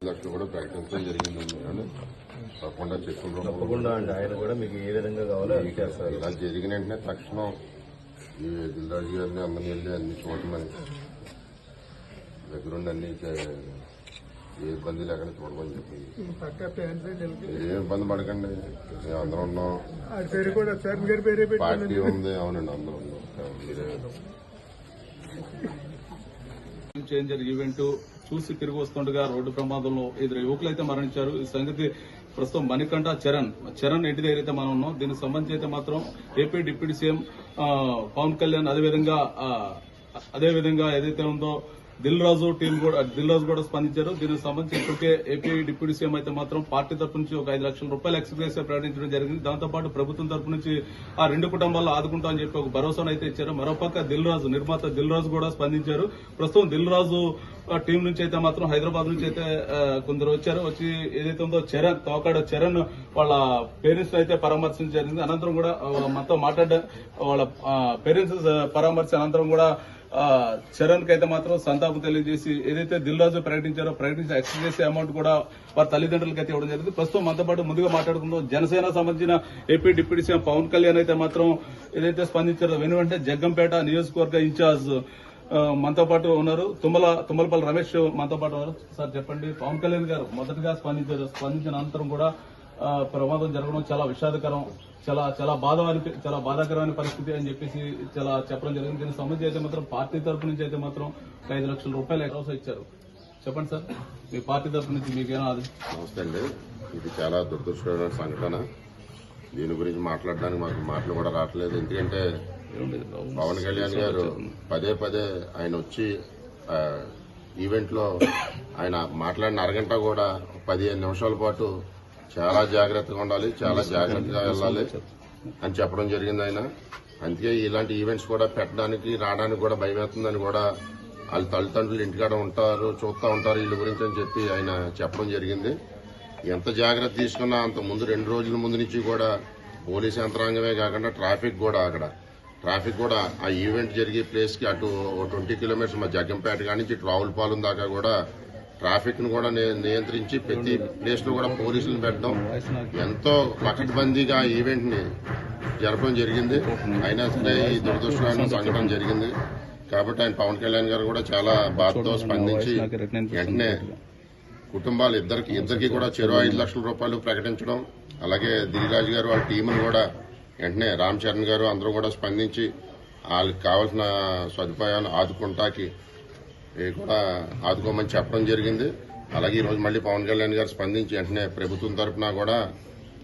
లక్షలు కూడా ప్రకటించడం జరిగింది. తప్పకుండా అండి. ఆయన కూడా మీకు ఏ విధంగా కావాలో చేస్తారు. ఇలా జరిగిన వెంటనే తక్షణం ఈ దిల్రాజు గారిని అందరినీ వెళ్ళి అన్ని చూడమని దగ్గరుండి అన్ని ఏ ఇబ్బంది లేకుండా చూడమని చెప్పింది. ఏ ఇబ్బంది పడకండి, మేము అందరం ఉన్నాం. పార్టీ ఉంది. అవునండి, అందరం ఉన్నాం. మీరే చేంజర్ ఈవెంట్ చూసి తిరిగి వస్తుండగా రోడ్డు ప్రమాదంలో ఇద్దరు యువకులు అయితే మరణించారు. ఈ సంగతి ప్రస్తుతం మణికంఠ చరణ్ ఇంటి దగ్గర అయితే మనం ఉన్నాం. దీనికి సంబంధించి అయితే మాత్రం AP deputy CM Pawan Kalyan అదేవిధంగా ఏదైతే ఉందో దిల్ రాజు కూడా స్పందించారు. దీనికి సంబంధించి ఇప్పటికే ఏపీ డిప్యూటీ సీఎం అయితే మాత్రం పార్టీ తరపు నుంచి ఒక 5 లక్షల రూపాయలు ఎక్స్గ్రేస్ ప్రకటించడం జరిగింది. దాంతోపాటు ప్రభుత్వం తరపు నుంచి ఆ 2 కుటుంబాలను ఆదుకుంటామని చెప్పి ఒక భరోసాను అయితే ఇచ్చారు. మరోపక్క నిర్మాత దిల్ రాజు కూడా స్పందించారు. ప్రస్తుతం దిల్ రాజు టీం నుంచి అయితే మాత్రం హైదరాబాద్ నుంచి అయితే కొందరు వచ్చి ఏదైతే ఉందో తోకాడ చరణ్ వాళ్ళ పేరెంట్స్ అయితే పరామర్శించడం జరిగింది. అనంతరం కూడా మనతో వాళ్ళ పేరెంట్స్ పరామర్శ అనంతరం కూడా చరణ్ కి అయితే మాత్రం సంతాపం తెలియజేసి ఏదైతే దిల్ రాజు ప్రకటించిన ఎక్స్గ్రేస్ అమౌంట్ కూడా వారి తల్లిదండ్రులకి అయితే ఇవ్వడం జరిగింది. ప్రస్తుతం మనతో పాటు ముందుగా మాట్లాడుకుందాం. జనసేన సంబంధించిన AP deputy CM Pawan Kalyan అయితే మాత్రం ఏదైతే స్పందించారో వెనువెంటనే జగ్గంపేట నియోజకవర్గ ఇన్ఛార్జ్ మనతో పాటు ఉన్నారు. తుమ్మలపల్లి రమేష్ మనతో పాటు ఉన్నారు. సార్ చెప్పండి, పవన్ కళ్యాణ్ గారు మొదటగా స్పందించిన అనంతరం కూడా ప్రమాదం జరగడం చాలా విషాదకరం, చాలా బాధాకరమైన పరిస్థితి అని చెప్పేసి చాలా చెప్పడం జరిగింది. దీనికి సంబంధించి అయితే మాత్రం పార్టీ తరఫు నుంచి అయితే మాత్రం 5 లక్షల రూపాయలు ఎక్స్ట్రా ఇచ్చారు. చెప్పండి సార్, మీ పార్టీ తరఫు నుంచి మీకేనా? అది నమస్తే అండి. ఇది చాలా దురదృష్టకరమైన సంఘటన. దీని గురించి మాట్లాడడానికి మాకు మాటలు కూడా రావట్లేదు. ఎందుకంటే పవన్ కళ్యాణ్ గారు పదే ఆయన వచ్చి ఈవెంట్ లో ఆయన మాట్లాడిన అరగంట కూడా 15 నిమిషాల పాటు చాలా జాగ్రత్తగా ఉండాలి, చాలా జాగ్రత్తగా వెళ్ళాలి అని చెప్పడం జరిగింది ఆయన. అందుకే ఇలాంటి ఈవెంట్స్ కూడా పెట్టడానికి రావడానికి కూడా భయమవుతుందని కూడా వాళ్ళ తల్లిదండ్రులు ఇంటికాడ చూస్తూ ఉంటారు వీళ్ళ గురించి అని చెప్పి ఆయన చెప్పడం జరిగింది. ఎంత జాగ్రత్త తీసుకున్నా అంత ముందు 2 రోజుల ముందు నుంచి కూడా పోలీస్ యంత్రాంగమే కాకుండా ట్రాఫిక్ కూడా ఆ ఈవెంట్ జరిగే ప్లేస్ కి అటు 20 కిలోమీటర్స్ మా జగ్గంపేట కాడి నుంచి రావులపాలెం దాకా కూడా ట్రాఫిక్ ను కూడా నియంత్రించి ప్రతి ప్లేస్ లో కూడా పోలీసులను పెట్టడం, ఎంతో పకడ్బందీగా ఈవెంట్ ని జరపడం జరిగింది. అయినా సరే ఈ దురదృష్టమైన సంఘటన జరిగింది. కాబట్టి ఆయన పవన్ కళ్యాణ్ గారు కూడా చాలా బాధతో స్పందించి వెంటనే కుటుంబాలు ఇద్దరికి కూడా చెరో 5 లక్షల రూపాయలు ప్రకటించడం, అలాగే దిల్రాజు గారు వాళ్ళ టీంను కూడా వెంటనే రామ్ చరణ్ గారు అందరూ కూడా స్పందించి వాళ్ళకి కావాల్సిన సదుపాయాలు ఆదుకుంటాకి కూడా ఆదుకోమని చెప్పడం జరిగింది. అలాగే ఈరోజు మళ్లీ పవన్ కళ్యాణ్ గారు స్పందించి వెంటనే ప్రభుత్వం తరఫున కూడా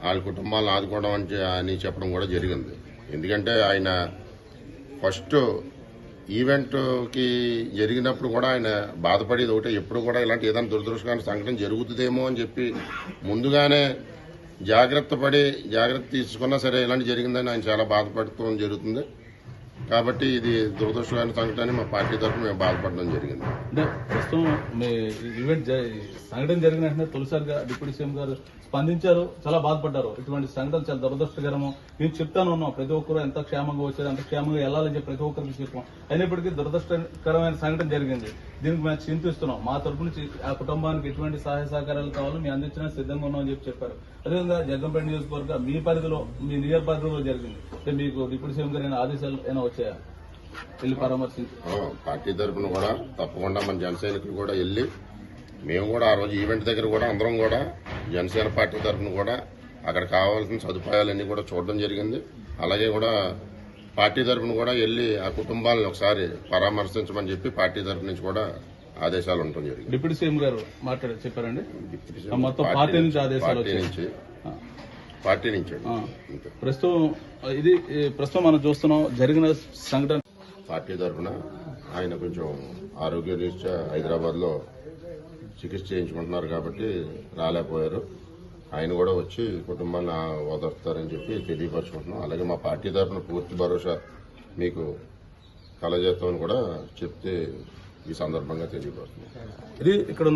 వాళ్ళ కుటుంబాలను ఆదుకోవడం అని చెప్పడం కూడా జరిగింది. ఎందుకంటే ఆయన ఫస్ట్ ఈవెంట్ కి జరిగినప్పుడు కూడా ఆయన బాధపడేది ఒకటే, ఎప్పుడు కూడా ఇలాంటి ఏదైనా దురదృష్టకరమైన సంఘటన జరుగుతుందేమో అని చెప్పి ముందుగానే జాగ్రత్త తీసుకున్నా సరే ఇలాంటి జరిగిందని ఆయన చాలా బాధపడటం జరుగుతుంది. కాబట్టి ఇది దురదృష్టకరమైన సంఘటన మా పార్టీ తరఫున మేము బాధపడడం జరిగింది. అంటే ప్రస్తుతం మీ ఈవెంట్ సంఘటన జరిగిన వెంటనే తొలిసారిగా డిప్యూటీ సీఎం గారు స్పందించారు, చాలా బాధపడ్డారు. ఇటువంటి సంఘటన చాలా దురదృష్టకరము. మేము చెప్తాను ఉన్నాం, ప్రతి ఒక్కరు ఎంత క్షేమంగా వచ్చారు, ఎంత క్షేమంగా వెళ్ళాలని చెప్పి ప్రతి ఒక్కరికి చెప్పాం. అయినప్పటికీ దురదృష్టకరమైన సంఘటన జరిగింది. దీనికి మేము చింతిస్తున్నాం. మా తరపు నుంచి ఆ కుటుంబానికి ఎటువంటి సహాయ సహకారాలు కావాలో మేము అందించడానికి సిద్ధంగా ఉన్నామని చెప్పారు. అదేవిధంగా జగ్గంపేట నియోజకవర్గ మీ నియర్ పరిధిలో జరిగింది. అంటే మీకు డిప్యూటీ సీఎం గారు ఆదేశాలు ఏమైనా వచ్చాయా వెళ్ళి పరామర్శించి? పార్టీ తరఫున కూడా తప్పకుండా మన జన సైనికులు కూడా వెళ్ళి మేము కూడా ఆ రోజు ఈవెంట్ దగ్గర కూడా అందరం కూడా జనసేన పార్టీ తరఫున కూడా అక్కడ కావాల్సిన సదుపాయాలన్నీ కూడా చూడడం జరిగింది. అలాగే కూడా పార్టీ తరఫున కూడా వెళ్ళి ఆ కుటుంబాలను ఒకసారి పరామర్శించమని చెప్పి పార్టీ తరఫు నుంచి కూడా ఆదేశాలు ఉండటం జరిగింది. డిప్యూటీ సీఎం గారు చెప్పారండి. మొత్తం పార్టీ నుంచి ఆదేశాలు పార్టీ నుంచి ప్రస్తుతం మనం చూస్తున్నాం జరిగిన సంఘటన. పార్టీ తరఫున ఆయన కొంచెం ఆరోగ్య రీత్యా హైదరాబాద్ లో చికిత్స చేయించుకుంటున్నారు కాబట్టి రాలేకపోయారు. ఆయన కూడా వచ్చి కుటుంబాన్ని ఓదార్తారని చెప్పి తెలియపరచుకుంటున్నాం. అలాగే మా పార్టీ తరఫున పూర్తి భరోసా మీకు కలజేస్తామని కూడా చెప్తే ఈ సందర్భంగా తెలియపరుస్తున్నాం. ఇది ఇక్కడ